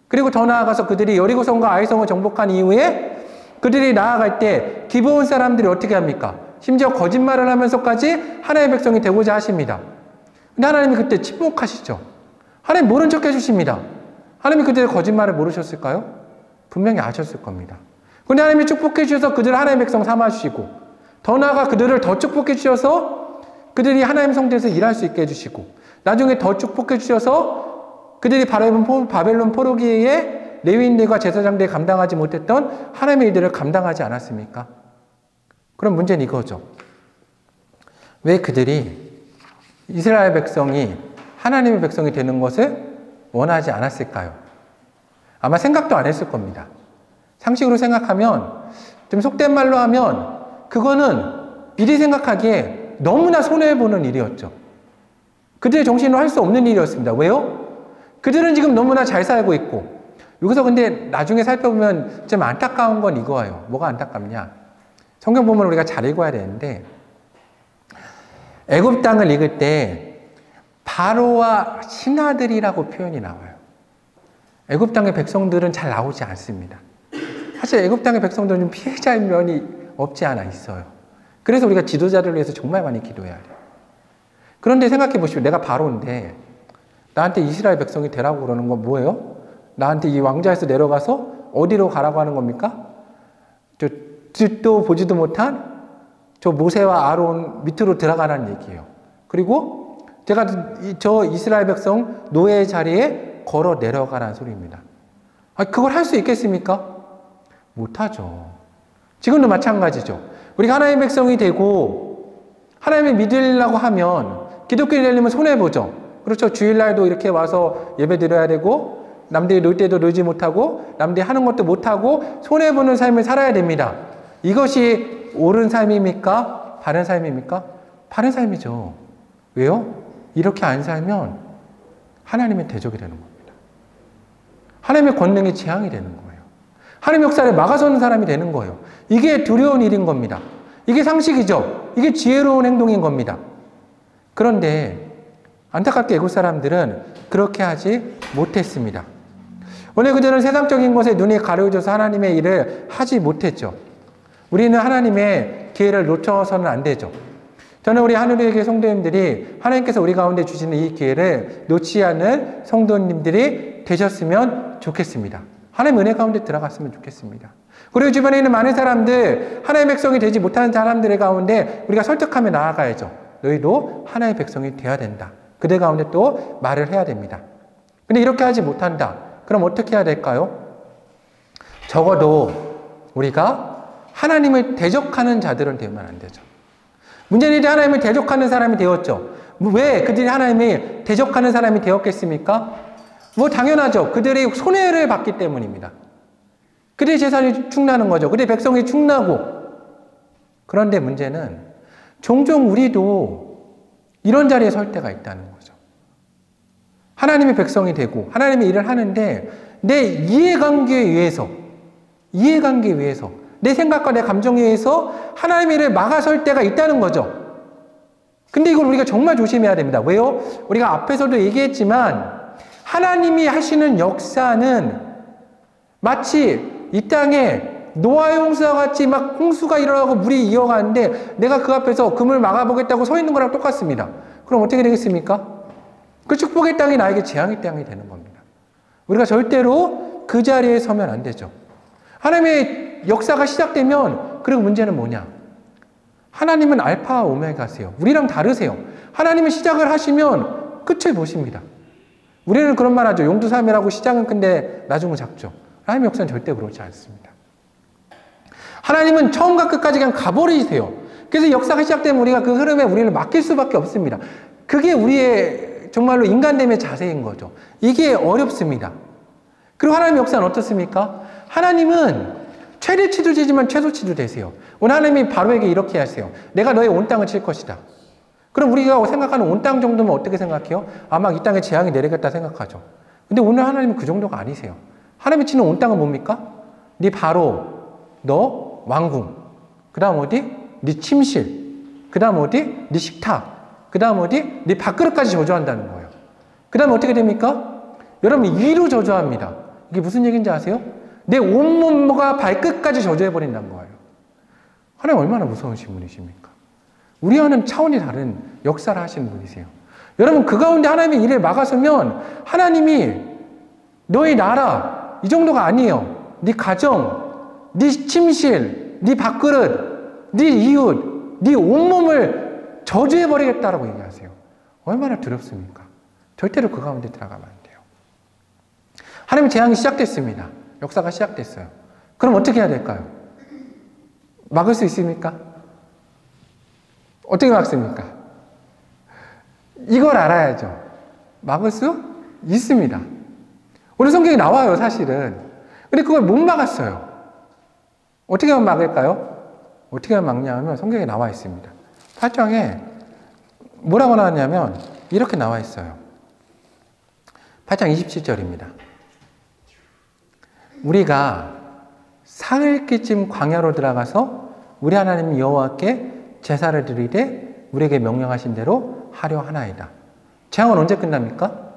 S1: 그리고 더 나아가서 그들이 여리고성과 아이성을 정복한 이후에 그들이 나아갈 때 기브온 사람들이 어떻게 합니까? 심지어 거짓말을 하면서까지 하나님의 백성이 되고자 하십니다. 근데 하나님이 그때 침묵하시죠. 하나님 모른 척 해주십니다. 하나님이 그들의 거짓말을 모르셨을까요? 분명히 아셨을 겁니다. 근데 하나님이 축복해 주셔서 그들을 하나님의 백성 삼아주시고 더 나아가 그들을 더 축복해 주셔서 그들이 하나님 성전에서 일할 수 있게 해주시고 나중에 더 축복해 주셔서 그들이 바벨론 포로기에 레위인들과 제사장들이 감당하지 못했던 하나님의 일들을 감당하지 않았습니까? 그럼 문제는 이거죠. 왜 그들이 이스라엘 백성이 하나님의 백성이 되는 것을 원하지 않았을까요? 아마 생각도 안 했을 겁니다. 상식으로 생각하면 좀 속된 말로 하면 그거는 미리 생각하기에 너무나 손해보는 일이었죠. 그들의 정신으로 할 수 없는 일이었습니다. 왜요? 그들은 지금 너무나 잘 살고 있고, 여기서 근데 나중에 살펴보면 좀 안타까운 건 이거예요. 뭐가 안타깝냐? 성경 보면 우리가 잘 읽어야 되는데, 애굽 땅을 읽을 때 바로와 신하들이라고 표현이 나와요. 애굽 땅의 백성들은 잘 나오지 않습니다. 사실 애굽 땅의 백성들은 좀 피해자인 면이 없지 않아 있어요. 그래서 우리가 지도자를 위해서 정말 많이 기도해야 돼요. 그런데 생각해 보시오. 내가 바로인데 나한테 이스라엘 백성이 되라고 그러는 건 뭐예요? 나한테 이 왕좌에서 내려가서 어디로 가라고 하는 겁니까? 저 듣도 보지도 못한 저 모세와 아론 밑으로 들어가라는 얘기예요. 그리고 제가 저 이스라엘 백성 노예의 자리에 걸어 내려가라는 소리입니다. 그걸 할 수 있겠습니까? 못하죠. 지금도 마찬가지죠. 우리가 하나님의 백성이 되고 하나님을 믿으려고 하면 기독교인이 되려면 손해보죠. 그렇죠. 주일날도 이렇게 와서 예배 드려야 되고 남들이 놀 때도 놀지 못하고 남들이 하는 것도 못하고 손해보는 삶을 살아야 됩니다. 이것이 옳은 삶입니까? 바른 삶입니까? 바른 삶이죠. 왜요? 이렇게 안 살면 하나님의 대적이 되는 겁니다. 하나님의 권능의 재앙이 되는 거예요. 하나님의 역사를 막아서는 사람이 되는 거예요. 이게 두려운 일인 겁니다. 이게 상식이죠. 이게 지혜로운 행동인 겁니다. 그런데 안타깝게 애국 사람들은 그렇게 하지 못했습니다. 원래 그들은 세상적인 것에 눈이 가려져서 하나님의 일을 하지 못했죠. 우리는 하나님의 기회를 놓쳐서는 안 되죠. 저는 우리 하늘의 교회 성도님들이 하나님께서 우리 가운데 주시는 이 기회를 놓지 않는 성도님들이 되셨으면 좋겠습니다. 하나님의 은혜 가운데 들어갔으면 좋겠습니다. 그리고 주변에 있는 많은 사람들, 하나님의 백성이 되지 못하는 사람들의 가운데 우리가 설득하며 나아가야죠. 너희도 하나님의 백성이 되어야 된다. 그들 가운데 또 말을 해야 됩니다. 근데 이렇게 하지 못한다. 그럼 어떻게 해야 될까요? 적어도 우리가 하나님을 대적하는 자들은 되면 안 되죠. 문제는 이제 하나님을 대적하는 사람이 되었죠. 왜 그들이 하나님을 대적하는 사람이 되었겠습니까? 뭐 당연하죠. 그들이 손해를 봤기 때문입니다. 그들의 재산이 축나는 거죠. 그들의 백성이 축나고. 그런데 문제는 종종 우리도 이런 자리에 설 때가 있다는 거죠. 하나님의 백성이 되고 하나님의 일을 하는데 내 이해관계에 의해서 내 생각과 내 감정에 의해서 하나님의 일을 막아설 때가 있다는 거죠. 근데 이걸 우리가 정말 조심해야 됩니다. 왜요? 우리가 앞에서도 얘기했지만 하나님이 하시는 역사는 마치 이 땅에 노아의 홍수와 같이 막 홍수가 일어나고 물이 이어가는데 내가 그 앞에서 금을 막아보겠다고 서 있는 거랑 똑같습니다. 그럼 어떻게 되겠습니까? 그 축복의 땅이 나에게 재앙의 땅이 되는 겁니다. 우리가 절대로 그 자리에 서면 안 되죠. 하나님의 역사가 시작되면 그리고 문제는 뭐냐? 하나님은 알파와 오메가세요. 우리랑 다르세요. 하나님은 시작을 하시면 끝을 보십니다. 우리는 그런 말 하죠. 용두삼일하고 시작은 큰데 나중은 작죠. 하나님의 역사는 절대 그렇지 않습니다. 하나님은 처음과 끝까지 그냥 가버리세요. 그래서 역사가 시작되면 우리가 그 흐름에 우리를 맡길 수밖에 없습니다. 그게 우리의 정말로 인간됨의 자세인 거죠. 이게 어렵습니다. 그리고 하나님의 역사는 어떻습니까? 하나님은 최대치도 지지만 최소치도 되세요. 오늘 하나님이 바로에게 이렇게 하세요. 내가 너의 온 땅을 칠 것이다. 그럼 우리가 생각하는 온 땅 정도면 어떻게 생각해요? 아마 이 땅에 재앙이 내리겠다 생각하죠. 근데 오늘 하나님은 그 정도가 아니세요. 하나님이 치는 온 땅은 뭡니까? 네 바로, 너 왕궁, 그 다음 어디? 네 침실, 그 다음 어디? 네 식탁, 그 다음 어디? 네 밥그릇까지 저주한다는 거예요. 그 다음에 어떻게 됩니까? 여러분 위로 저주합니다. 이게 무슨 얘기인지 아세요? 내 온몸과 발끝까지 저주해버린다는 거예요. 하나님 얼마나 무서우신 분이십니까? 우리와는 차원이 다른 역사를 하시는 분이세요. 여러분 그 가운데 하나님의 일을 막아서면 하나님이 너희 나라 이 정도가 아니에요. 네 가정, 네 침실, 네 밥그릇, 네 이웃, 네 온몸을 저주해버리겠다라고 얘기하세요. 얼마나 두렵습니까? 절대로 그 가운데 들어가면 안 돼요. 하나님의 재앙이 시작됐습니다. 역사가 시작됐어요. 그럼 어떻게 해야 될까요? 막을 수 있습니까? 어떻게 막습니까? 이걸 알아야죠. 막을 수 있습니다. 오늘 성경에 나와요, 사실은. 근데 그걸 못 막았어요. 어떻게 하면 막을까요? 어떻게 하면 막냐 하면 성경에 나와 있습니다. 8장에 뭐라고 나왔냐면 이렇게 나와 있어요. 8장 27절입니다. 우리가 사흘기쯤 광야로 들어가서 우리 하나님 여호와께 제사를 드리되 우리에게 명령하신 대로 하려 하나이다. 재앙은 언제 끝납니까?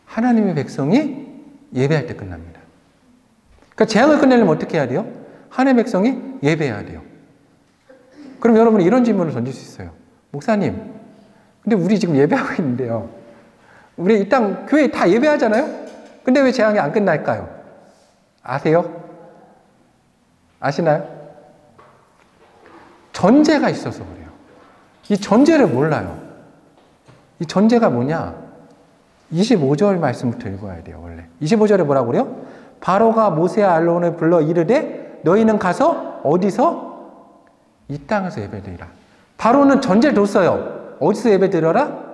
S1: 하나님의 백성이 예배할 때 끝납니다. 그러니까 재앙을 끝내려면 어떻게 해야 돼요? 하나님의 백성이 예배해야 돼요. 그럼 여러분이 이런 질문을 던질 수 있어요. 목사님, 근데 우리 지금 예배하고 있는데요. 우리 이 땅 교회 다 예배하잖아요? 근데 왜 재앙이 안 끝날까요? 아세요? 아시나요? 전제가 있어서 그래요. 이 전제를 몰라요. 이 전제가 뭐냐? 25절 말씀부터 읽어야 돼요, 원래. 25절에 뭐라고 그래요? 바로가 모세와 아론을 불러 이르되 너희는 가서 어디서? 이 땅에서 예배드리라. 바로는 전제를 뒀어요. 어디서 예배드려라?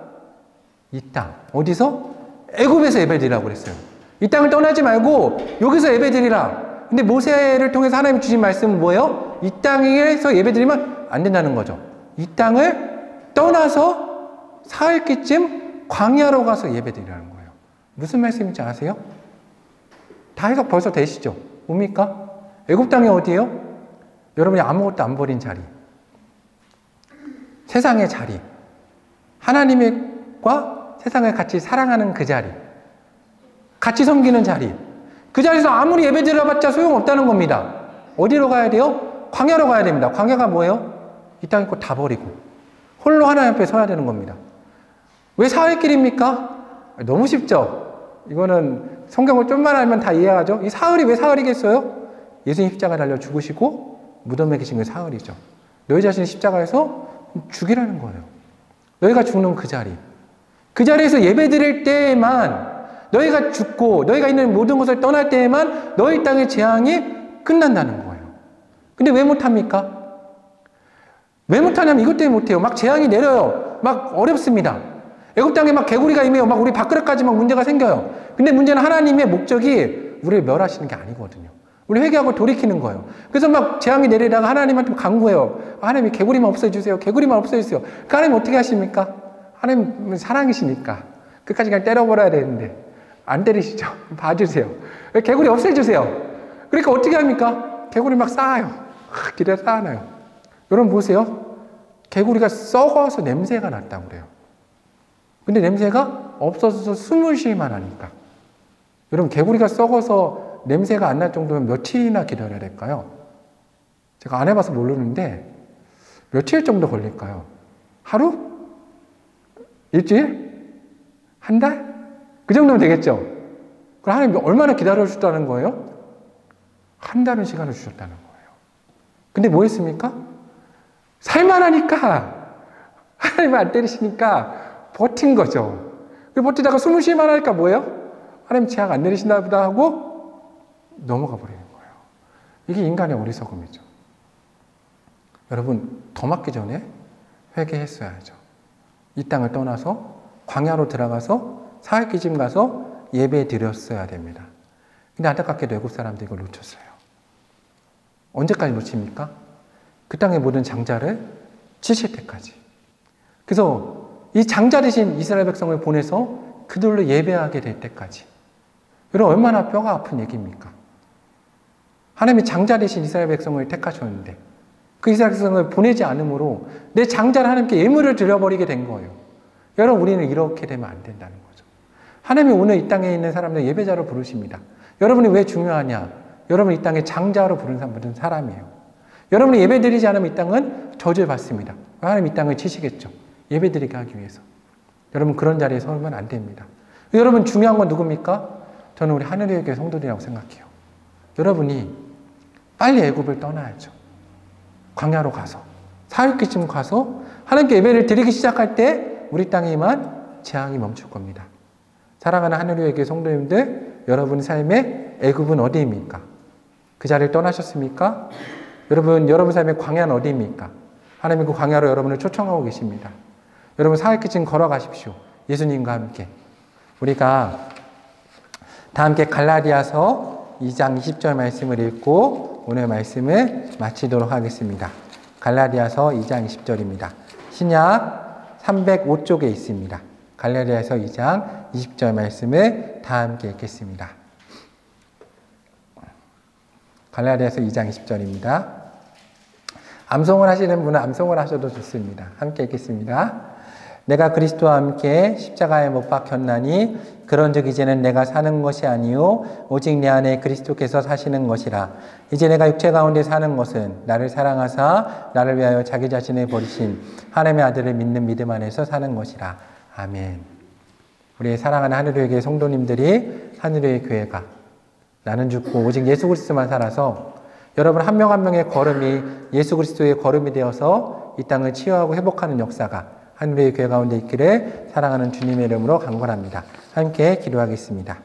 S1: 이 땅. 어디서? 애굽에서 예배드리라고 그랬어요. 이 땅을 떠나지 말고 여기서 예배드리라. 근데 모세를 통해서 하나님이 주신 말씀은 뭐예요? 이 땅에서 예배드리면 안 된다는 거죠. 이 땅을 떠나서 사흘기쯤 광야로 가서 예배드리라는 거예요. 무슨 말씀인지 아세요? 다 해석 벌써 되시죠? 뭡니까? 애굽 땅이 어디예요? 여러분이 아무것도 안 버린 자리. 세상의 자리. 하나님과 세상을 같이 사랑하는 그 자리. 같이 섬기는 자리. 그 자리에서 아무리 예배 드려봤자 소용없다는 겁니다. 어디로 가야 돼요? 광야로 가야 됩니다. 광야가 뭐예요? 이 땅의 것 다 버리고 홀로 하나님 앞에 서야 되는 겁니다. 왜 사흘길입니까? 너무 쉽죠? 이거는 성경을 좀만 알면 다 이해하죠? 이 사흘이 왜 사흘이겠어요? 예수님 십자가 달려 죽으시고 무덤에 계신 게 사흘이죠. 너희 자신을 십자가에서 죽이라는 거예요. 너희가 죽는 그 자리. 그 자리에서 예배 드릴 때에만 너희가 죽고 너희가 있는 모든 것을 떠날 때에만 너희 땅의 재앙이 끝난다는 거예요. 근데 왜 못합니까? 왜 못하냐면 이것 때문에 못해요. 막 재앙이 내려요. 막 어렵습니다. 애굽 땅에 막 개구리가 임해요. 막 우리 밥그릇까지 막 문제가 생겨요. 근데 문제는 하나님의 목적이 우리를 멸하시는 게 아니거든요. 우리 회개하고 돌이키는 거예요. 그래서 막 재앙이 내리다가 하나님한테 간구해요. 하나님이 개구리만 없애주세요. 개구리만 없애주세요. 그러니까 하나님 어떻게 하십니까? 하나님은 사랑이시니까 끝까지 그냥 때려버려야 되는데 안 때리시죠. 봐주세요. 개구리 없애주세요. 그러니까 어떻게 합니까? 개구리 막 쌓아요. 길에 쌓아놔요. 여러분 보세요. 개구리가 썩어서 냄새가 났다고 그래요. 근데 냄새가 없어져서 숨을 쉴만 하니까. 여러분 개구리가 썩어서 냄새가 안 날 정도면 며칠이나 기다려야 될까요? 제가 안 해봐서 모르는데 며칠 정도 걸릴까요? 하루? 일주일? 한 달? 그 정도면 되겠죠? 그럼 하나님 얼마나 기다려주셨다는 거예요? 한 달은 시간을 주셨다는 거예요. 근데 뭐 했습니까? 살만하니까 하나님을 안 때리시니까 버틴 거죠. 버티다가 숨을 쉴만 하니까 뭐예요? 하나님 재앙 안 내리시나 보다 하고 넘어가 버리는 거예요. 이게 인간의 어리석음이죠. 여러분 더 맞기 전에 회개했어야죠. 이 땅을 떠나서 광야로 들어가서 사흘기쯤 가서 예배 드렸어야 됩니다. 근데 안타깝게도 애굽 사람들이 이걸 놓쳤어요. 언제까지 놓칩니까? 그 땅의 모든 장자를 치실 때까지. 그래서 이 장자 되신 이스라엘 백성을 보내서 그들로 예배하게 될 때까지. 여러분 얼마나 뼈가 아픈 얘기입니까? 하나님이 장자 되신 이스라엘 백성을 택하셨는데 그 이스라엘 백성을 보내지 않으므로 내 장자를 하나님께 예물을 드려버리게 된 거예요. 여러분 우리는 이렇게 되면 안 된다는 거죠. 하나님이 오늘 이 땅에 있는 사람들 예배자로 부르십니다. 여러분이 왜 중요하냐? 여러분 이 땅에 장자로 부른 사람이에요. 여러분이 예배드리지 않으면 이 땅은 저주를 받습니다. 하나님 이 땅을 치시겠죠. 예배드리게 하기 위해서. 여러분 그런 자리에 서면 안 됩니다. 여러분 중요한 건 누굽니까? 저는 우리 하늘의 교회 성도들이라고 생각해요. 여러분이 빨리 애굽을 떠나야죠. 광야로 가서 사흘기쯤 가서 하나님께 예배를 드리기 시작할 때 우리 땅에만 재앙이 멈출 겁니다. 사랑하는 하늘의 교회 성도님들, 여러분 삶의 애굽은 어디입니까? 그 자리를 떠나셨습니까? 여러분 삶의 광야는 어디입니까? 하나님은 그 광야로 여러분을 초청하고 계십니다. 여러분 사흘기쯤 걸어가십시오. 예수님과 함께. 우리가 다 함께 갈라디아서 2장 20절 말씀을 읽고 오늘 말씀을 마치도록 하겠습니다. 갈라디아서 2장 20절입니다. 신약 305쪽에 있습니다. 갈라디아서 2장 20절 말씀을 다 함께 읽겠습니다. 갈라디아서 2장 20절입니다. 암송을 하시는 분은 암송을 하셔도 좋습니다. 함께 읽겠습니다. 내가 그리스도와 함께 십자가에 못 박혔나니 그런즉 이제는 내가 사는 것이 아니요 오직 내 안에 그리스도께서 사시는 것이라. 이제 내가 육체 가운데 사는 것은 나를 사랑하사 나를 위하여 자기 자신을 버리신 하나님의 아들을 믿는 믿음 안에서 사는 것이라. 아멘. 우리 사랑하는 하늘의 교회 성도님들이, 하늘의 교회가 나는 죽고 오직 예수 그리스도만 살아서 여러분 한 명 한 명의 걸음이 예수 그리스도의 걸음이 되어서 이 땅을 치유하고 회복하는 역사가 하늘의 교회 가운데 있기를 사랑하는 주님의 이름으로 간구합니다. 함께 기도하겠습니다.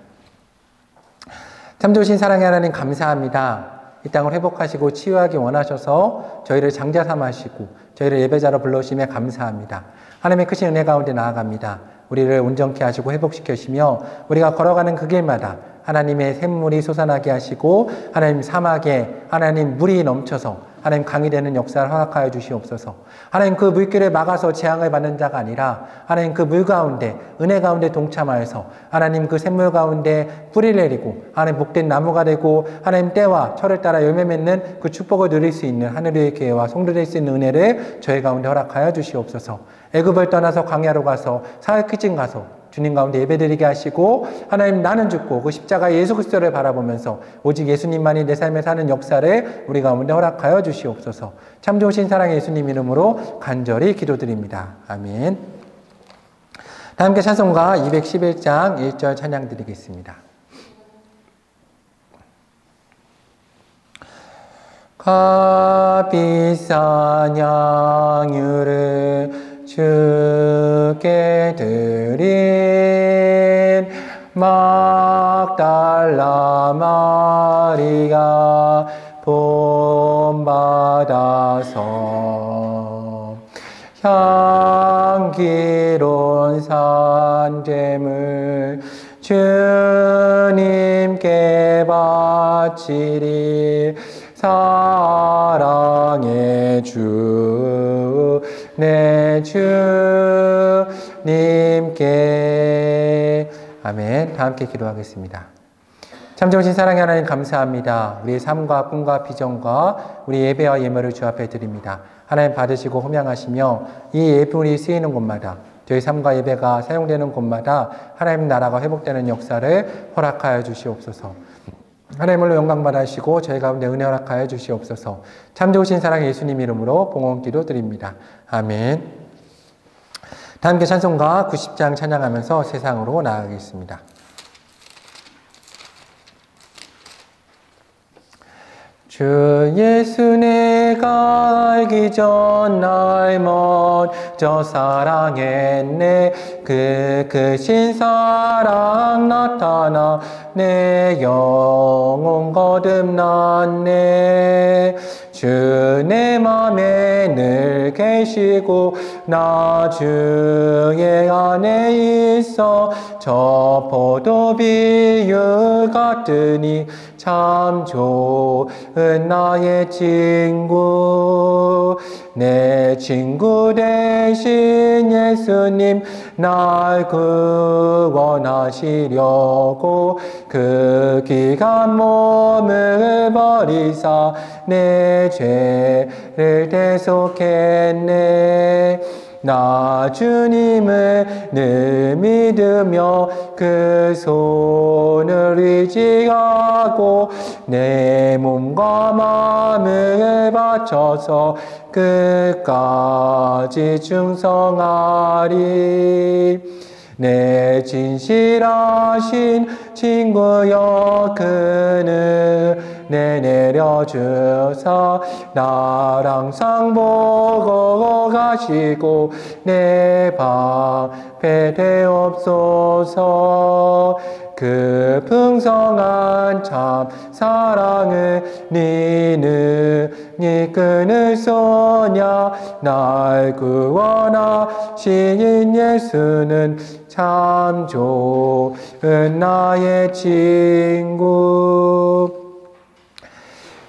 S1: 참 좋으신 사랑의 하나님 감사합니다. 이 땅을 회복하시고 치유하기 원하셔서 저희를 장자 삼으시고 저희를 예배자로 불러주심에 감사합니다. 하나님의 크신 은혜 가운데 나아갑니다. 우리를 온전케 하시고 회복시키시며 우리가 걸어가는 그 길마다 하나님의 샘물이 솟아나게 하시고 하나님 사막에 하나님 물이 넘쳐서 하나님 강이 되는 역사를 허락하여 주시옵소서. 하나님 그 물길을 막아서 재앙을 받는 자가 아니라 하나님 그 물 가운데 은혜 가운데 동참하여서 하나님 그 샘물 가운데 뿌리를 내리고 하나님 복된 나무가 되고 하나님 때와 철을 따라 열매 맺는 그 축복을 누릴 수 있는 하늘의 교회와 성도될 수 있는 은혜를 저희 가운데 허락하여 주시옵소서. 애굽을 떠나서 광야로 가서 사흘 키진 가서 주님 가운데 예배드리게 하시고 하나님 나는 죽고 그 십자가 예수 그리스도를 바라보면서 오직 예수님만이 내 삶에 사는 역사를 우리 가운데 허락하여 주시옵소서. 참 좋으신 사랑의 예수님 이름으로 간절히 기도드립니다. 아멘. 다 함께 찬송가 211장 1절 찬양 드리겠습니다. 값비싼 양유를 주께 드린 막달라 마리아 본받아서 향기로운 산재물 주님께 바치리. 사랑의 주 내 주님께. 아멘. 다 함께 기도하겠습니다. 참 좋으신 사랑의 하나님 감사합니다. 우리의 삶과 꿈과 비전과 우리 예배와 예물을 주 앞에 드립니다. 하나님 받으시고 호명하시며 이 예물이 쓰이는 곳마다 저희 삶과 예배가 사용되는 곳마다 하나님 나라가 회복되는 역사를 허락하여 주시옵소서. 하나님을로 영광 받으시고 저희 가운데 은혜 허락하여 주시옵소서. 참 좋으신 사랑의 예수님 이름으로 봉헌기도 드립니다. 아멘. 다 함께 찬송가 90장 찬양하면서 세상으로 나아가겠습니다. 주 예수 내가 알기 전 날 먼저 사랑했네. 그 크신 사랑 나타나 내 영혼 거듭났네. 주 내 맘에 늘 계시고 나 주의 안에 있어 저 포도 비유 같으니 참 좋은 나의 친구. 내 친구 대신 예수님 날 구원하시려고 그 귀한 몸을 버리사 내 죄를 대속했네. 나 주님을 늘 믿으며 그 손을 의지하고 내 몸과 마음을 바쳐서 끝까지 충성하리. 내 진실하신 친구여 그는 내 내려주사 날 항상 보고 가시고 내 방패 되옵소서. 그 풍성한 참 사랑을 니는 이끈을 쏘냐. 날 구원하신 예수는 참 좋은 나의 친구.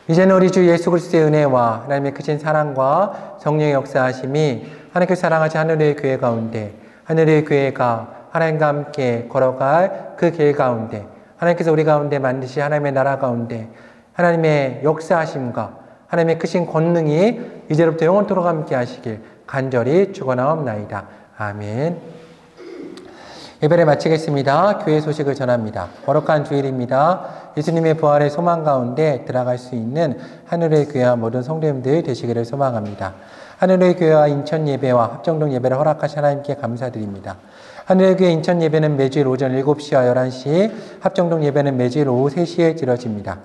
S1: 이제는 우리 주 예수 그리스도의 은혜와 하나님의 크신 사랑과 성령의 역사하심이 하나님께서 사랑하신 하늘의 교회 가운데, 하늘의 교회가 하나님과 함께 걸어갈 그 길 가운데, 하나님께서 우리 가운데 만드신 하나님의 나라 가운데 하나님의 역사하심과 하나님의 크신 권능이 이제로부터 영원토록 함께 하시길 간절히 축원하옵나이다. 아멘. 예배를 마치겠습니다. 교회 소식을 전합니다. 거룩한 주일입니다. 예수님의 부활의 소망 가운데 들어갈 수 있는 하늘의 교회와 모든 성도님들 되시기를 소망합니다. 하늘의 교회와 인천 예배와 합정동 예배를 허락하신 하나님께 감사드립니다. 하늘의 교회 인천 예배는 매주일 오전 7시와 11시, 합정동 예배는 매주일 오후 3시에 치러집니다.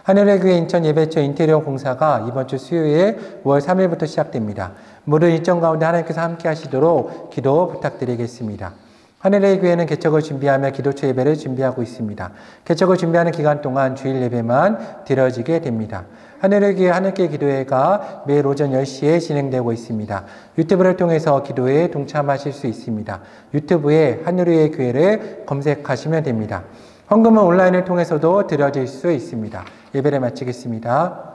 S1: 하늘의 교회 인천 예배처 인테리어 공사가 이번 주 수요일 5월 3일부터 시작됩니다. 모든 일정 가운데 하나님께서 함께 하시도록 기도 부탁드리겠습니다. 하늘의 교회는 개척을 준비하며 기도처 예배를 준비하고 있습니다. 개척을 준비하는 기간 동안 주일 예배만 드려지게 됩니다. 하늘의 교회 하늘길 기도회가 매일 오전 10시에 진행되고 있습니다. 유튜브를 통해서 기도회에 동참하실 수 있습니다. 유튜브에 하늘의 교회를 검색하시면 됩니다. 헌금은 온라인을 통해서도 드려질 수 있습니다. 예배를 마치겠습니다.